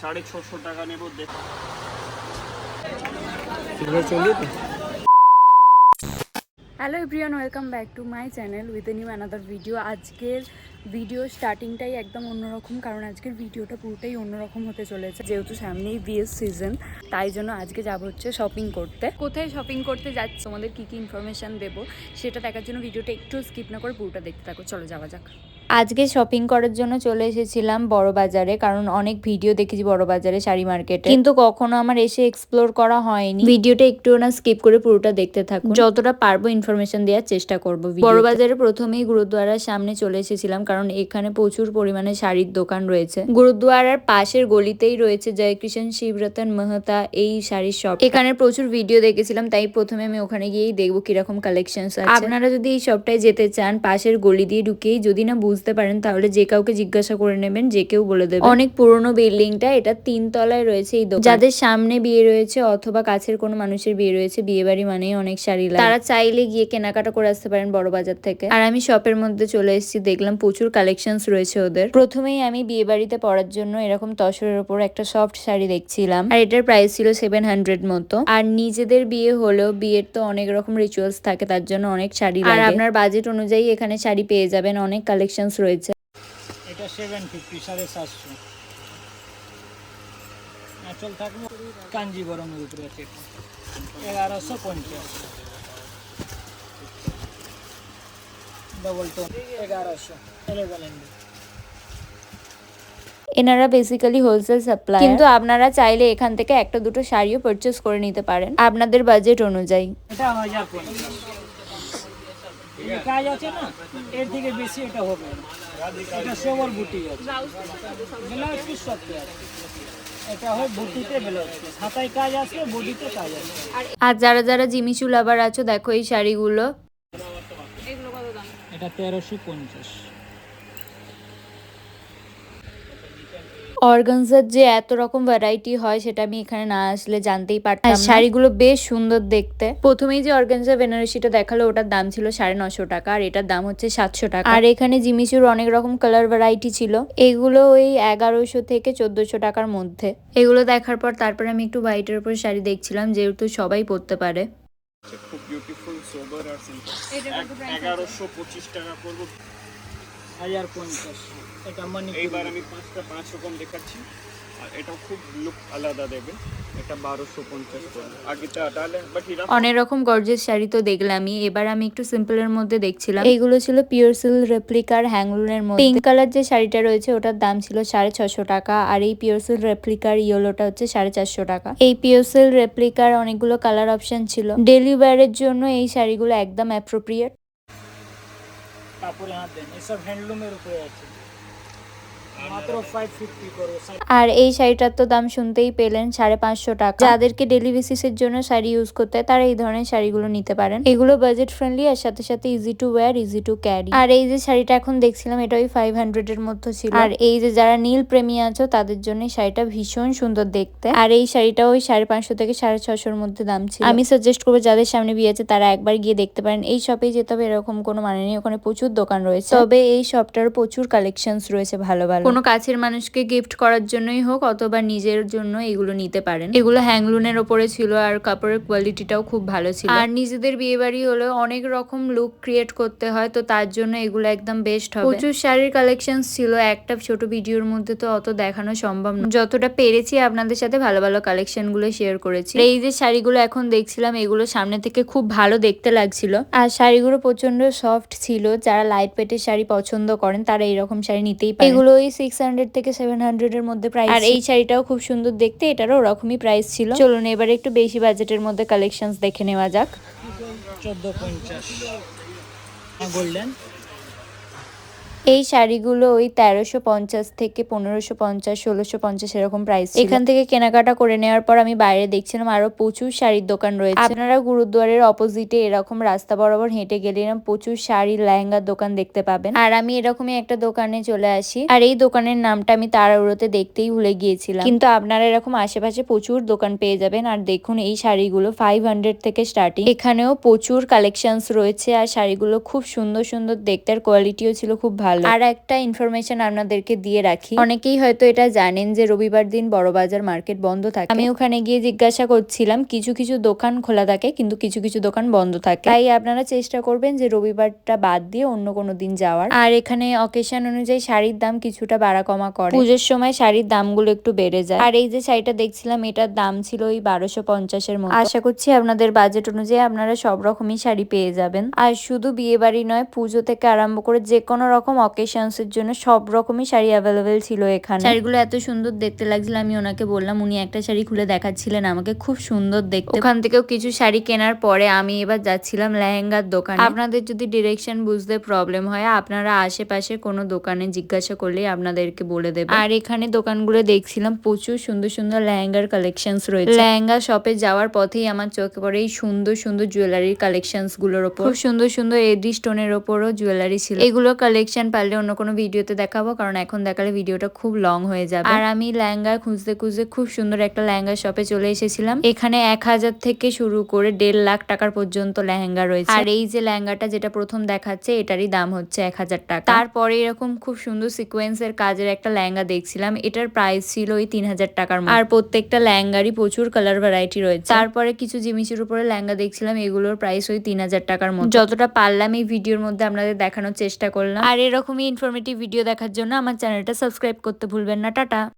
650 টাকা নেব। Hello everyone, welcome back to my channel with a new another video. আজকের video স্টার্টিংটাই একদম অন্যরকম, কারণ আজকের ভিডিওটা পুরোটাই অন্যরকম হতে চলেছে। যেহেতু সামনেই বিয়ের সিজন, তাই জন্য আজকে যাব হচ্ছে শপিং করতে। কোথায় শপিং করতে যাচ্ছি, তোমাদের কী কী ইনফরমেশান দেবো সেটা দেখার জন্য ভিডিওটা একটু স্কিপ না করে পুরোটা দেখতে থাকো। চলো যাওয়া যাক। আজকে শপিং করার জন্য চলে এসেছিলাম বড় বাজারে, কারণ অনেক ভিডিও দেখেছি বড় বাজারে শাড়ি মার্কেটে, কিন্তু কখনো আমার এসে এক্সপ্লোর করা হয়নি। ভিডিওটা একটু না স্কিপ করে পুরোটা দেখতে থাকুন, যতটা পারবো ইনফরমেশন দেওয়ার চেষ্টা করবো। বড় বাজারে প্রথমেই গুরুদ্বারার সামনে চলে এসেছিলাম, কারণ এখানে প্রচুর পরিমাণে শাড়ির দোকান রয়েছে। গুরুদ্বারার পাশের গলিতেই রয়েছে জয়কৃষ্ণ শিবরতন মেহতা এই শাড়ির শপ। এখানে প্রচুর ভিডিও দেখেছিলাম, তাই প্রথমে আমি ওখানে গিয়েই দেখবো কিরকম কালেকশন আছে। আপনারা যদি এই শপটায় যেতে চান, পাশের গলি দিয়ে ঢুকেই যদি না বুঝতে পারেন, তাহলে যে কাউকে জিজ্ঞাসা করে নেবেন, যে কেউ বলে দেবে। অনেক পুরনো বিল্ডিংটা, এটা 3 তলায় রয়েছে এই দোকান। যাদের সামনে বিয়ে রয়েছে অথবা কাছের কোনো মানুষের বিয়ে রয়েছে, বিয়ে বাড়ি মানেই অনেক শাড়ি লাগে, তারা চাইলে গিয়ে কেনাকাটা করে আসতে পারেন বড় বাজার থেকে। আর আমি শপের মধ্যে চলে এসেছি, দেখলাম প্রচুর কালেকশনস রয়েছে ওদের। প্রথমেই আমি বিয়ে বাড়িতে পরার জন্য এরকম তসরের উপর একটা সফট শাড়ি দেখছিলাম, আর এটার প্রাইস ছিল 700 মতো। আর নিজেদের বিয়ে হলেও বিয়ের তো অনেক রকম রিচুয়ালস থাকে, তার জন্য অনেক শাড়ি লাগে। আর আপনার বাজেট অনুযায়ী এখানে শাড়ি পেয়ে যাবেন, অনেক কালেকশনস রয়েছে। এটা 750, 750 আঁচল থাকবে কাঞ্জিবরমের উপরে আছে। 1150 ডবল টোন 1100 1100। এনারা বেসিক্যালি হোলসেল সাপ্লাই, কিন্তু আপনারা চাইলে এখান থেকে একটা দুটো শাড়িও পারচেস করে নিতে পারেন আপনাদের বাজেট অনুযায়ী। এটা 1050। এই কাজ আছে না, এর থেকে বেশি এটা হবে না। এটা সোবর বুটি আছে, ব্লাউজ পিস সব আছে। এটা হয় বুটিতে ব্লাউজ পিস, হাতায় কাজ আছে, বডিতে কাজ আছে। আর যারা যারা জিমিচু লাভার আছো, দেখো এই শাড়িগুলো। এটা 1350। অর্গানজার যে এত রকম ভ্যারাইটি হয়, সেটা আমি এখানে না আসলে জানতেই পারতাম না। শাড়িগুলো বেশ সুন্দর দেখতে। প্রথমেই যে অর্গানজা বেনারসিটা দেখালো, ওটার দাম ছিল 950 টাকা, আর এটার দাম হচ্ছে 700 টাকা। আর এখানে জিমিচুর অনেক রকম কালার ভ্যারাইটি ছিল, এগুলো ওই 1100 থেকে 1400 টাকার মধ্যে। এগুলো দেখার পর তারপর আমি একটু হোয়াইটের উপর শাড়ি দেখছিলাম, যেহেতু সবাই পরতে পারে। খুব বিউটিফুল সোবার আর সিম্পল। 1125 টাকা করব। 1050। এটা মানে এইবার আমি 5 রকম দেখাচ্ছি, আর এটা খুব লুক আলাদা দেবে। এটা 1250 করব। আগেটা ডালে বাট এরা অনেক রকম গর্জিয়াস শাড়ি তো দেখলামই, এবার আমি একটু সিম্পলের মধ্যে দেখছিলাম। এইগুলো ছিল পিওর সিল্ক রেপ্লিকার হ্যাংলুনের মধ্যে। পিঙ্ক কালার যে শাড়িটা রয়েছে, ওটার দাম ছিল 650 টাকা, আর এই পিওর সিল্ক রেপ্লিকার ইয়েলোটা হচ্ছে 450 টাকা। এই পিওর সিল্ক রেপ্লিকার অনেকগুলো কালার অপশন ছিল। ডেলি ওয়্যারের জন্য এই শাড়িগুলো একদম অ্যাপ্রোপ্রিয়েট। কাপড়ে হাত দেন, এসব হ্যান্ডলুমের উপরে আছে। মাত্র 550 করব। আর এই শাড়িটার তো দাম শুনতেই পেলেন, 550 টাকা। যাদেরকে ডেলি বেসিসের জন্য শাড়ি ইউজ করতে হয়, তারা এই ধরনের শাড়িগুলো নিতে পারেন। এগুলো বাজেট ফ্রেন্ডলি, আর সাথে সাথে easy to wear, easy to carry. আর এই যে শাড়িটা এখন দেখছিলাম, এটা ওই 500 এর মধ্যে ছিল। আর এই যে যারা নীল প্রেমী আছো, তাদের জন্য শাড়িটা ভীষণ সুন্দর দেখতে। আর এই শাড়িটা ওই 550 থেকে 650 মধ্যে দাম ছিল। আমি সাজেস্ট করবো যাদের সামনে বিয়ে আছে, তারা একবার গিয়ে দেখতে পারেন। এই শপে যেতে হবে এরকম কোনো মানে নেই, ওখানে প্রচুর দোকান রয়েছে। তবে এই শপটার প্রচুর কালেকশনস রয়েছে ভালো ভালো। কোনো কাছের মানুষকে গিফট করার জন্যই হোক অথবা নিজের জন্য এগুলো নিতে পারেন। এগুলো হ্যাংলুনের ওপরে ছিল, আর কাপড়ের কোয়ালিটিটাও খুব ভালো ছিল। আর নিজেদের বিয়ে বাড়ি হলে অনেক রকম লুক ক্রিয়েট করতে হয়, তো তার জন্য এগুলো একদম বেস্ট হবে। প্রচুর শাড়ির কালেকশনস ছিল, একটা ছোট ভিডিওর মধ্যে তো অত দেখানো সম্ভব না। যতটা পেরেছি আপনাদের সাথে ভালো ভালো কালেকশন গুলো শেয়ার করেছি। এই যে শাড়িগুলো এখন দেখছিলাম, এগুলো সামনে থেকে খুব ভালো দেখতে লাগছিল, আর শাড়িগুলো প্রচন্ড সফট ছিল। যারা লাইট ওয়েটের শাড়ি পছন্দ করেন, তারা এইরকম শাড়ি নিতেই পারেন। এগুলো ওই 600 থেকে 700 এর মধ্যে প্রাইস। আর এই শাড়িটাও খুব সুন্দর দেখতে, এটারও ওরকমই প্রাইস ছিল। চলুন এবারে একটু বেশি বাজেটের মধ্যে কালেকশনস দেখে নেওয়া যাক। 1450 গোল্ডেন। এই শাড়িগুলো ওই 1350 থেকে 1550, 1650 এরকম প্রাইস। এখান থেকে কেনাকাটা করে নেওয়ার পর আমি বাইরে দেখছিলাম আরো প্রচুর শাড়ির দোকান রয়েছে। আপনারা গুরুদ্বারের অপোজিটে এরকম রাস্তা বরাবর হেঁটে গেলে প্রচুর শাড়ি লেহেঙ্গার দোকান দেখতে পাবেন। আর আমি এরকমই একটা দোকানে চলে আসি, আর এই দোকানের নামটা আমি তাড়াহুড়োতে দেখতেই ভুলে গিয়েছিলাম, কিন্তু আপনারা এরকম আশেপাশে প্রচুর দোকান পেয়ে যাবেন। আর দেখুন এই শাড়িগুলো 500 থেকে স্টার্টিং। এখানেও প্রচুর কালেকশনস রয়েছে, আর শাড়িগুলো খুব সুন্দর সুন্দর দেখতে, আর কোয়ালিটিও ছিল খুব ভালো। ভালো। আর একটা ইনফরমেশন আপনাদেরকে দিয়ে রাখি, অনেকেই হয়তো এটা জানেন যে রবিবার দিন বড়বাজার মার্কেট বন্ধ থাকে। আমি ওখানে গিয়ে জিজ্ঞাসা করছিলাম, কিছু কিছু দোকান খোলা থাকে কিন্তু কিছু কিছু দোকান বন্ধ থাকে, তাই আপনারা চেষ্টা করবেন যে রবিবারটা বাদ দিয়ে অন্য কোনো দিন যাওয়ার। আর এখানে অকেশন অনুযায়ী শাড়ির দাম কিছুটা বাড়া কমা করে, পুজোর সময় শাড়ির দামগুলো একটু বেড়ে যায়। আর এই যে শাড়িটা দেখছিলাম এটার দাম ছিল ওই 1250-এর মতো। আশা করছি আপনাদের বাজেট অনুযায়ী আপনারা সব রকমই শাড়ি পেয়ে যাবেন। আর শুধু বিয়ে বাড়ি নয়, পুজো থেকে আরম্ভ করে যে কোনো রকম অকেশনস এর জন্য সব রকমই শাড়ি অ্যাভেলেবেল ছিল এখানে। শাড়িগুলো এত সুন্দর দেখতে লাগছিল, আমি ওনাকে বললাম, উনি একটা শাড়ি খুলে দেখাচ্ছিলেন আমাকে, খুব সুন্দর দেখতে। ওখান থেকেও কিছু শাড়ি কেনার পরে আমি এবার যাচ্ছিলাম লেহেঙ্গার দোকানে। আপনাদের যদি ডিরেকশন বুঝতে প্রবলেম হয়, আপনারা আশেপাশে কোনো দোকানে জিজ্ঞাসা করলেই আপনাদেরকে বলে দেবে। আর এখানে দোকানগুলো দেখছিলাম প্রচুর সুন্দর সুন্দর লেহেঙ্গার কালেকশনস রয়েছে। লেহেঙ্গা শপে যাওয়ার পথেই আমার চোখে পড়ে এই সুন্দর সুন্দর জুয়েলারির কালেকশনস গুলোর ওপর। খুব সুন্দর সুন্দর এডি স্টোনের ওপরও জুয়েলারি ছিল। এগুলো কালেকশন পারলে অন্য কোনো ভিডিওতে দেখাবো, কারণ এখন দেখালে ভিডিওটা খুব লং হয়ে যাবে। আর আমি লেহেঙ্গা খুঁজতে খুঁজতে খুব সুন্দর একটা লেহেঙ্গা শপে চলে এসেছিলাম। এখানে 1000 থেকে শুরু করে 1.5 লাখ টাকার পর্যন্ত লেহেঙ্গা রয়েছে। আর এই যে লেহেঙ্গাটা যেটা প্রথম দেখাচ্ছে এটারই দাম হচ্ছে 1000 টাকা। তারপরে এরকম খুব সুন্দর সিকোয়েন্সের কাজের একটা লেহেঙ্গা দেখছিলাম, এটার প্রাইস ছিল ওই 3000 টাকার মতো। আর প্রত্যেকটা লেহেঙ্গারই প্রচুর কালার ভ্যারাইটি রয়েছে। তারপরে কিছু জিনিসের উপরে লেহেঙ্গা দেখছিলাম, এগুলোর প্রাইস ওই 3000 টাকার মতো। যতটা পারলাম এই ভিডিওর মধ্যে আপনাদের দেখানোর চেষ্টা করলাম। আর এরকমই ইনফরমেটিভ ভিডিও দেখার জন্য আমার চ্যানেলটা সাবস্ক্রাইব করতে ভুলবেন না। টাটা।